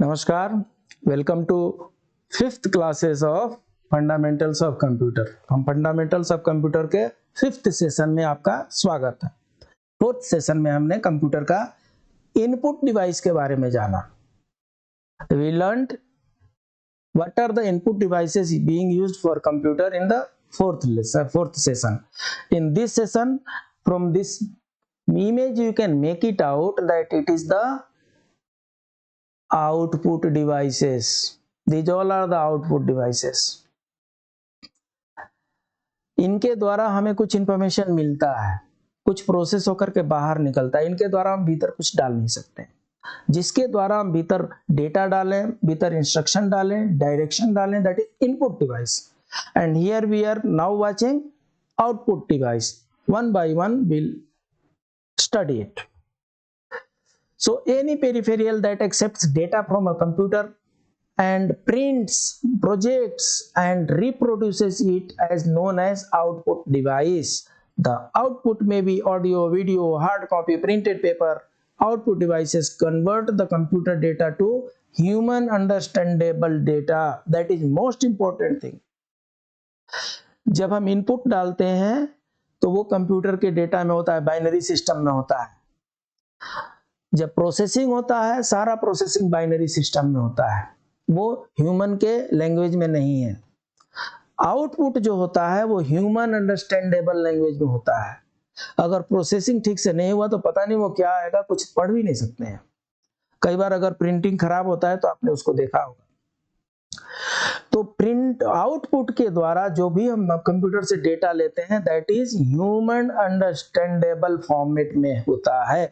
नमस्कार, welcome to fifth classes of fundamentals of computer. हम fundamentals of computer के fifth session में आपका स्वागत है। फोर्थ सेशन में हमने कंप्यूटर का इनपुट डिवाइस के बारे में जाना। We learned what are the input devices being used for computer in the fourth session. In this session, from this image you can make it out that it is the output devices. These all are the output devices. इनके द्वारा हमें कुछ information मिलता है, कुछ process होकर के बाहर निकलता है। इनके द्वारा हम भीतर कुछ डाल नहीं सकते, जिसके द्वारा हम भीतर डेटा डालें, भीतर इंस्ट्रक्शन डालें, डायरेक्शन डालें, that is input device. And here we are now watching output device. One by one we'll study it. So any peripheral that accepts data from a computer and prints, projects and reproduces it as known as output device. The output may be audio, video, hard copy, printed paper. Output devices convert the computer data to human understandable data. That is most important thing. जब हम input डालते हैं तो वो computer के data में होता है, बाइनरी सिस्टम में होता है। जब प्रोसेसिंग होता है, सारा प्रोसेसिंग बाइनरी सिस्टम में होता है, वो ह्यूमन के लैंग्वेज में नहीं है। आउटपुट जो होता है वो ह्यूमन अंडरस्टैंडेबल लैंग्वेज में होता है। अगर प्रोसेसिंग ठीक से नहीं हुआ तो पता नहीं वो क्या आएगा, कुछ पढ़ भी नहीं सकते हैं। कई बार अगर प्रिंटिंग खराब होता है तो आपने उसको देखा होगा। तो प्रिंट आउटपुट के द्वारा जो भी हम कंप्यूटर से डेटा लेते हैं that is human understandable format में होता है।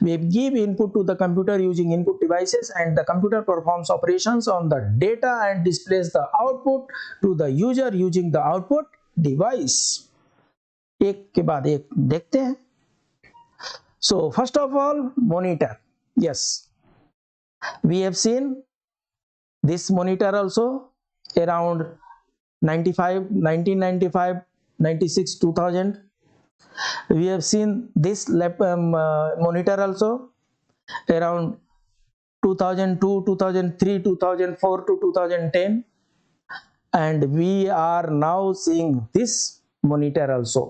We give input to the computer using input devices and the computer performs operations on the data and displays the output to the user using the output device. एक के बाद एक देखते हैं। So first of all, monitor. Yes, we have seen this monitor also around 1995, 96, 2000. We have seen this monitor also around 2002, 2003, 2004 to 2010, and we are now seeing this monitor also,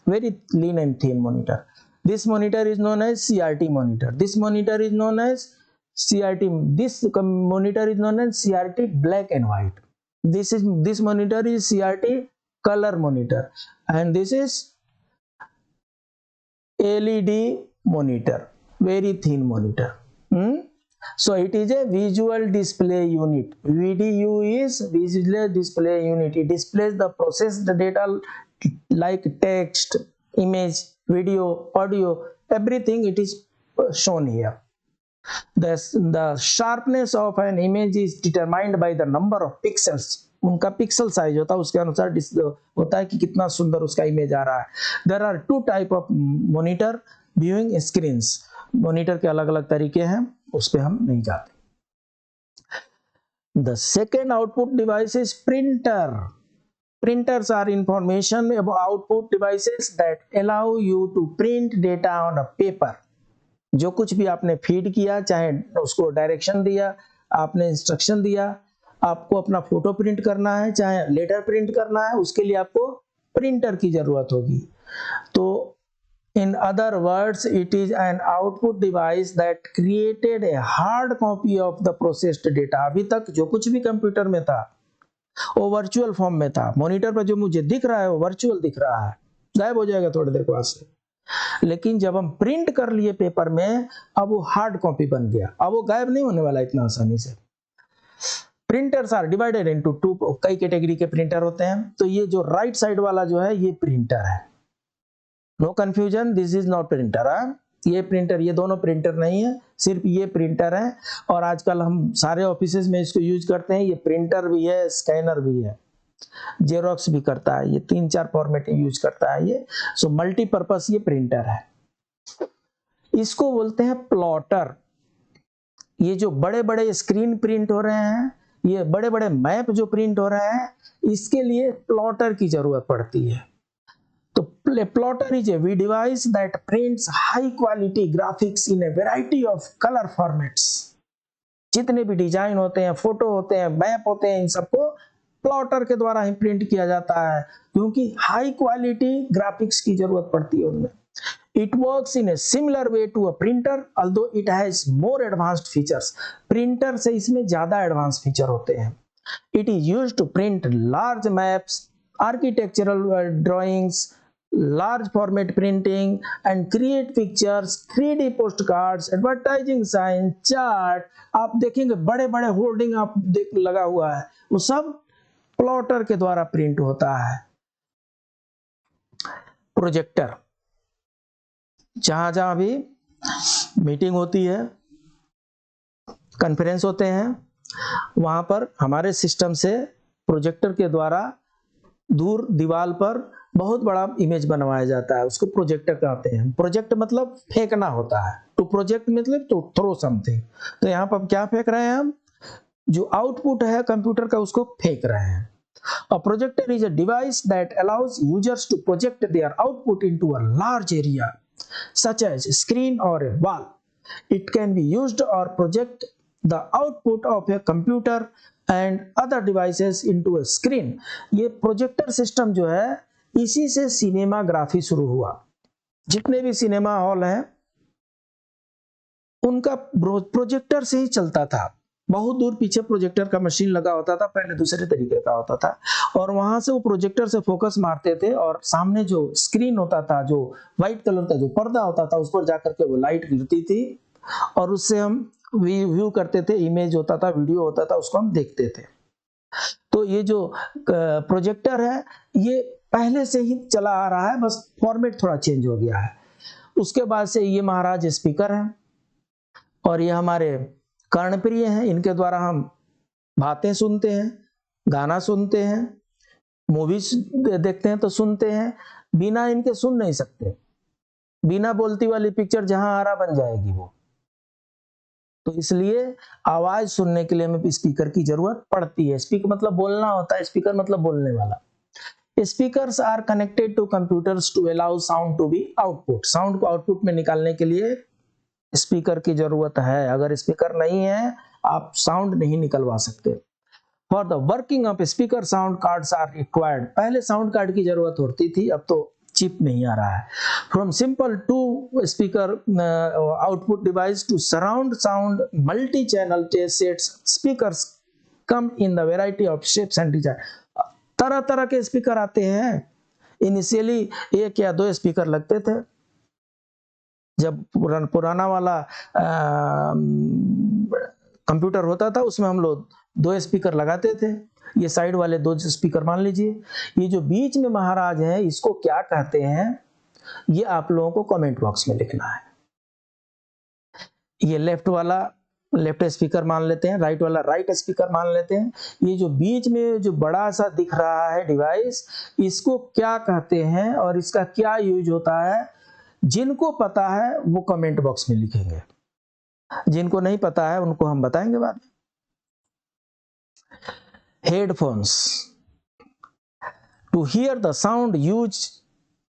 very lean and thin monitor. This monitor is known as CRT monitor. This monitor is known as CRT. This monitor is known as CRT black and white. This monitor is CRT color monitor, and this is LED monitor, very thin monitor. So it is a visual display unit. VDU is visual display unit. It displays the processed data like text, image, video, audio, everything. It is shown here. The sharpness of an image is determined by the number of pixels. उनका pixel size होता है, उसके अनुसार होता है कि कितना सुंदर उसका इमेज आ रहा है। There are two type of monitor viewing screens. Monitor के अलग अलग तरीके हैं, उस पे हम नहीं जाते। The second output device is printer. Printers are information about output devices that allow you to print data on a paper. जो कुछ भी आपने फीड किया, चाहे उसको डायरेक्शन दिया, आपने इंस्ट्रक्शन दिया, आपको अपना फोटो प्रिंट करना है, चाहे लेटर प्रिंट करना है, उसके लिए आपको प्रिंटर की जरूरत होगी। तो in other words it is an output device that created a hard copy of the processed data. अभी तक जो कुछ भी कंप्यूटर में था वो वर्चुअल फॉर्म में था। मॉनिटर पर जो मुझे दिख रहा है वो वर्चुअल दिख रहा है, गायब हो जाएगा थोड़ी देर बाद से। लेकिन जब हम प्रिंट कर लिए पेपर में, अब वो हार्ड कॉपी बन गया, अब वो गायब नहीं होने वाला इतना आसानी से। Printers are divided into two, कई कैटेगरी के प्रिंटर होते हैं। तो ये जो राइट साइड वाला जो है ये प्रिंटर है, no confusion, this is not printer. ये प्रिंटर, ये दोनों प्रिंटर नहीं है, सिर्फ ये प्रिंटर है। और आजकल हम सारे ऑफिसेज में इसको यूज करते हैं। ये प्रिंटर भी है, स्कैनर भी है, जेरोक्स भी करता है, ये 3-4 फॉर्मेट यूज करता है ये। सो मल्टीपर्पस ये प्रिंटर है। इसको बोलते हैं प्लॉटर। ये जो बड़े बड़े स्क्रीन प्रिंट हो रहे हैं, ये बड़े बड़े मैप जो प्रिंट हो रहे हैं, इसके लिए प्लॉटर की जरूरत पड़ती है। तो plotter is a device that prints high quality graphics in a variety of color formats. जितने भी डिजाइन होते हैं, फोटो होते हैं, मैप होते हैं, इन सबको प्लॉटर के द्वारा ही प्रिंट किया जाता है, क्योंकि हाई क्वालिटी ग्राफिक्स की जरूरत पड़ती है उनमें। It works in a similar way to a printer, although it has more advanced features. Printer से इसमें ज्यादा एडवांस फीचर होते हैं। It is used to print large maps, architectural drawings, large format printing, and create pictures, 3D postcards, advertising sign, chart। आप देखेंगे बड़े बड़े hoarding आप देख लगा हुआ है, वो सब प्लॉटर के द्वारा प्रिंट होता है। प्रोजेक्टर, जहां जहां भी मीटिंग होती है, कॉन्फ्रेंस होते हैं, वहां पर हमारे सिस्टम से प्रोजेक्टर के द्वारा दूर दीवार पर बहुत बड़ा इमेज बनवाया जाता है, उसको प्रोजेक्टर कहते हैं। प्रोजेक्ट मतलब फेंकना होता है, टू प्रोजेक्ट मतलब टू थ्रो समथिंग। तो यहाँ पर क्या फेंक रहे हैं हम, जो आउटपुट है कंप्यूटर का उसको फेंक रहे हैं। A projector is a device that allows users to project their output into a large area, such as a screen or a wall. It can be used or project the output of a computer and other devices into a screen. ये projector system जो है, इसी से cinematography शुरू हुआ। जितने भी cinema hall हैं उनका प्रोजेक्टर से ही चलता था। बहुत दूर पीछे प्रोजेक्टर का मशीन लगा होता था, पहले दूसरे तरीके का होता था, और वहां से वो प्रोजेक्टर से फोकस मारते थे और सामने जो स्क्रीन होता था, जो व्हाइट कलर का जो पर्दा होता था, उस पर जाकर के वो लाइट गिरती थी और उससे हम व्यू करते थे, इमेज होता था, वीडियो होता था, उसको हम देखते थे। तो ये जो प्रोजेक्टर है ये पहले से ही चला आ रहा है, बस फॉर्मेट थोड़ा चेंज हो गया है। उसके बाद से ये महाराज स्पीकर हैं और ये हमारे कर्णप्रिय हैं, इनके द्वारा हम बातें सुनते हैं, गाना सुनते हैं, मूवीज देखते हैं तो सुनते हैं, बिना इनके सुन नहीं सकते। बिना बोलती वाली पिक्चर जहां आ रहा बन जाएगी वो। तो इसलिए आवाज सुनने के लिए हमें स्पीकर की जरूरत पड़ती है। स्पीकर मतलब बोलना होता है, स्पीकर मतलब बोलने वाला। Speakers are connected to computers to allow sound to be output. Sound को आउटपुट में निकालने के लिए स्पीकर की जरूरत है। अगर स्पीकर नहीं है आप साउंड नहीं निकलवा सकते। For the working of speaker sound cards are required. पहले साउंड कार्ड की जरूरत होती थी, अब तो चिप में ही आ रहा है। From simple two speaker output device to surround sound multi channel sets, speakers come in the variety of shapes and design. तरह तरह के स्पीकर आते हैं। इनिशियली 1 या 2 स्पीकर लगते थे। जब पुराना वाला कंप्यूटर होता था उसमें हम लोग 2 स्पीकर लगाते थे। ये साइड वाले 2 स्पीकर मान लीजिए। ये जो बीच में महाराज है इसको क्या कहते हैं, ये आप लोगों को कमेंट बॉक्स में लिखना है। ये लेफ्ट वाला लेफ्ट स्पीकर मान लेते हैं, राइट वाला राइट स्पीकर मान लेते हैं। ये जो बीच में जो बड़ा सा दिख रहा है डिवाइस, इसको क्या कहते हैं और इसका क्या यूज होता है, जिनको पता है वो कमेंट बॉक्स में लिखेंगे, जिनको नहीं पता है उनको हम बताएंगे बाद में। Headphones, to hear the sound use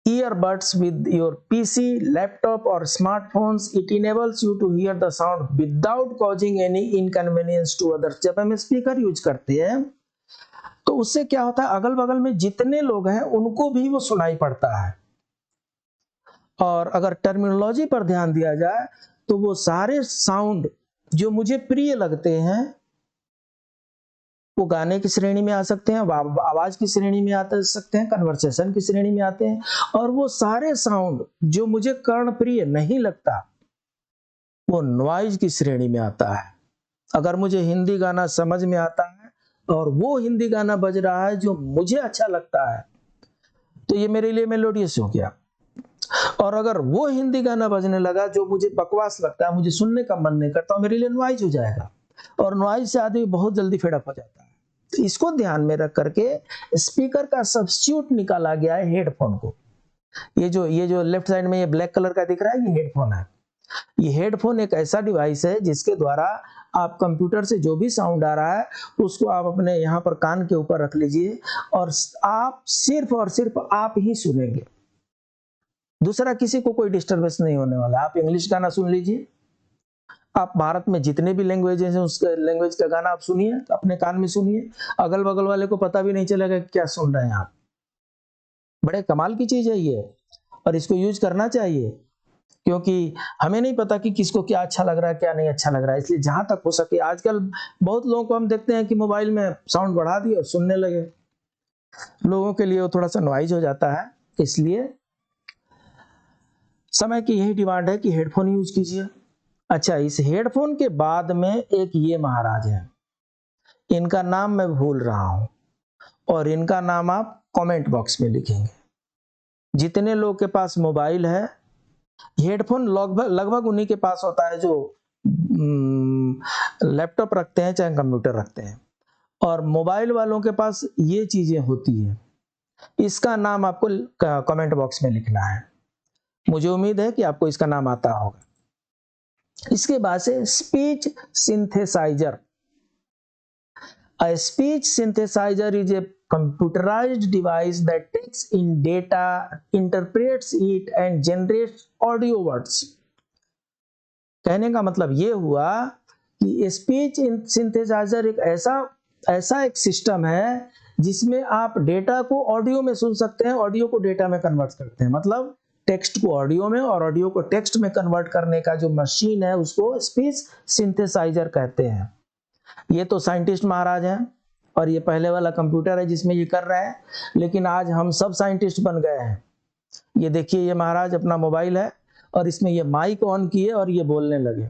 earbuds with your PC, laptop or smartphones. It enables you to hear the sound without causing any inconvenience to others. जब हम स्पीकर यूज करते हैं तो उससे क्या होता है, अगल बगल में जितने लोग हैं उनको भी वो सुनाई पड़ता है। और अगर टर्मिनोलॉजी पर ध्यान दिया जाए तो वो सारे साउंड जो मुझे प्रिय लगते हैं वो गाने की श्रेणी में आ सकते हैं, आवाज की श्रेणी में आ सकते हैं, कन्वर्सेशन की श्रेणी में आते हैं। और वो सारे साउंड जो मुझे कर्णप्रिय नहीं लगता वो नॉइज की श्रेणी में आता है। अगर मुझे हिंदी गाना समझ में आता है और वो हिंदी गाना बज रहा है जो मुझे अच्छा लगता है तो ये मेरे लिए मेलोडियस हो गया। और अगर वो हिंदी गाना बजने लगा जो मुझे बकवास लगता है, मुझे सुनने का मन नहीं करता, मेरे लिए नॉइज हो जाएगा। और नॉइज से आदमी बहुत जल्दी फेड अप हो जाता है। तो इसको ध्यान में रख करके स्पीकर का सब्स्टिट्यूट निकाला गया है हेडफोन को। ये जो लेफ्ट साइड में ये ब्लैक कलर का दिख रहा है ये हेडफोन है। ये हेडफोन एक ऐसा डिवाइस है जिसके द्वारा आप कंप्यूटर से जो भी साउंड आ रहा है उसको आप अपने यहाँ पर कान के ऊपर रख लीजिए और आप सिर्फ और सिर्फ आप ही सुनेंगे, दूसरा किसी को कोई डिस्टर्बेंस नहीं होने वाला। आप इंग्लिश गाना सुन लीजिए, आप भारत में जितने भी लैंग्वेजेस हैं उसके लैंग्वेज का गाना आप सुनिए, अपने कान में सुनिए, अगल बगल वाले को पता भी नहीं चलेगा कि क्या सुन रहे हैं आप। बड़े कमाल की चीज है ये, और इसको यूज करना चाहिए, क्योंकि हमें नहीं पता कि किसको क्या अच्छा लग रहा है क्या नहीं अच्छा लग रहा है। इसलिए जहां तक हो सके, आजकल बहुत लोगों को हम देखते हैं कि मोबाइल में साउंड बढ़ा दिया और सुनने लगे, लोगों के लिए वो थोड़ा सा नॉइज हो जाता है। इसलिए समय की यही डिमांड है कि हेडफोन यूज कीजिए। अच्छा, इस हेडफोन के बाद में एक ये महाराज है, इनका नाम मैं भूल रहा हूं, और इनका नाम आप कमेंट बॉक्स में लिखेंगे। जितने लोग के पास मोबाइल है, हेडफोन लगभग लगभग उन्हीं के पास होता है जो लैपटॉप रखते हैं चाहे कंप्यूटर रखते हैं, और मोबाइल वालों के पास ये चीजें होती है। इसका नाम आपको कमेंट बॉक्स में लिखना है। मुझे उम्मीद है कि आपको इसका नाम आता होगा। इसके बाद से speech synthesiser. A speech synthesizer is a computerized device that takes in data, interprets it and generates audio words. कहने का मतलब ये हुआ कि स्पीच सिंथेसाइजर एक ऐसा एक सिस्टम है जिसमें आप डेटा को ऑडियो में सुन सकते हैं, ऑडियो को डेटा में कन्वर्ट करते हैं। मतलब टेक्स्ट को ऑडियो में और ऑडियो को टेक्स्ट में कन्वर्ट करने का जो मशीन है उसको स्पीच सिंथेसाइजर कहते हैं। ये तो साइंटिस्ट महाराज हैं, और ये पहले वाला कंप्यूटर है जिसमें ये कर रहे हैं, लेकिन आज हम सब साइंटिस्ट बन गए हैं। ये देखिए, ये महाराज अपना मोबाइल है और इसमें ये माइक ऑन किए और ये बोलने लगे,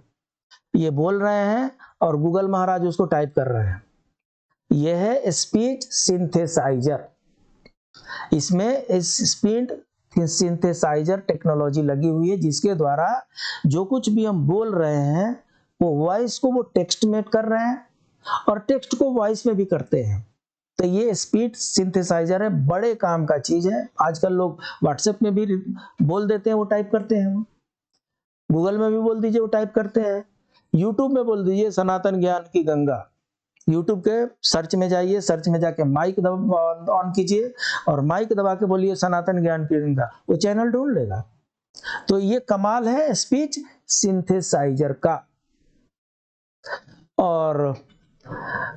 ये बोल रहे हैं और गूगल महाराज उसको टाइप कर रहे हैं। ये है स्पीच सिंथेसाइजर। इसमें इस स्पीच सिंथेसाइजर टेक्नोलॉजी लगी हुई है, जिसके द्वारा जो कुछ भी हम बोल रहे हैं वो वॉइस को वो टेक्स्ट में कर रहे हैं और टेक्स्ट को वॉइस में भी करते हैं। तो ये स्पीच सिंथेसाइजर है, बड़े काम का चीज है। आजकल लोग व्हाट्सएप में भी बोल देते हैं, वो टाइप करते हैं। गूगल में भी बोल दीजिए, वो टाइप करते हैं। यूट्यूब में बोल दीजिए सनातन ज्ञान की गंगा, यूट्यूब के सर्च में जाइए, सर्च में जाके माइक ऑन कीजिए और माइक दबा के बोलिए सनातन ज्ञान की गंगा, वो चैनल ढूंढ लेगा। तो ये कमाल है स्पीच सिंथेसाइजर का। और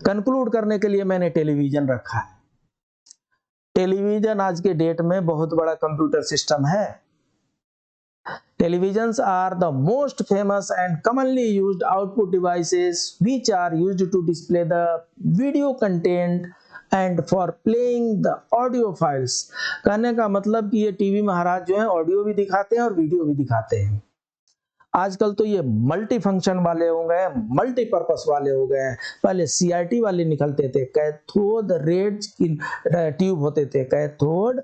कंक्लूड करने के लिए मैंने टेलीविजन रखा है। टेलीविजन आज के डेट में बहुत बड़ा कंप्यूटर सिस्टम है। Televisions are the most famous and commonly used output devices which are used to display the video content and for playing the audio files। कहने का मतलब कि ये टीवी महाराज जो है ऑडियो भी दिखाते हैं और वीडियो भी दिखाते हैं। आजकल तो ये मल्टी फंक्शन वाले हो गए, मल्टीपर्पस वाले हो गए हैं। पहले CRT वाले निकलते थे, कैथोड रेज ट्यूब होते थे, कैथोड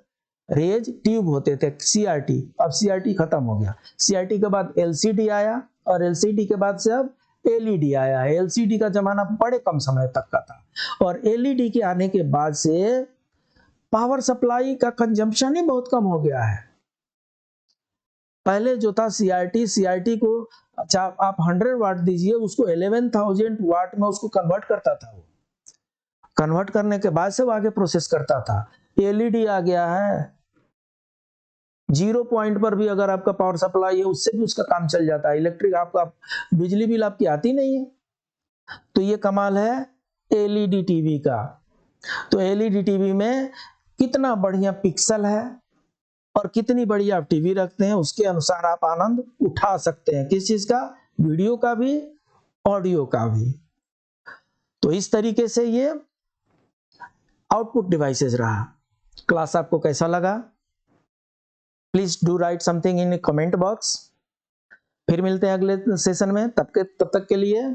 रेज ट्यूब होते थे CRT। अब CRT खत्म हो गया। CRT के बाद LCD आया और LCD के बाद से अब LED आया है। LCD का जमाना बड़े कम समय तक का था, और LED के आने के बाद से पावर सप्लाई का कंजम्पशन ही बहुत कम हो गया है। पहले जो था CRT को अच्छा आप 100 वाट दीजिए, उसको 11,000 वाट में उसको कन्वर्ट करता था। वो कन्वर्ट करने के बाद से वो आगे प्रोसेस करता था। LED आ गया है, 0 पॉइंट पर भी अगर आपका पावर सप्लाई है उससे भी उसका काम चल जाता है। इलेक्ट्रिक आपका बिजली बिल आपकी आती नहीं है। तो ये कमाल है LED टीवी का। तो LED टीवी में कितना बढ़िया पिक्सल है और कितनी बड़ी आप टीवी रखते हैं, उसके अनुसार आप आनंद उठा सकते हैं। किस चीज का? वीडियो का भी, ऑडियो का भी। तो इस तरीके से ये आउटपुट डिवाइसेस रहा। क्लास आपको कैसा लगा? Please do right something in comment box. फिर मिलते हैं अगले सेशन में, तब तक के लिए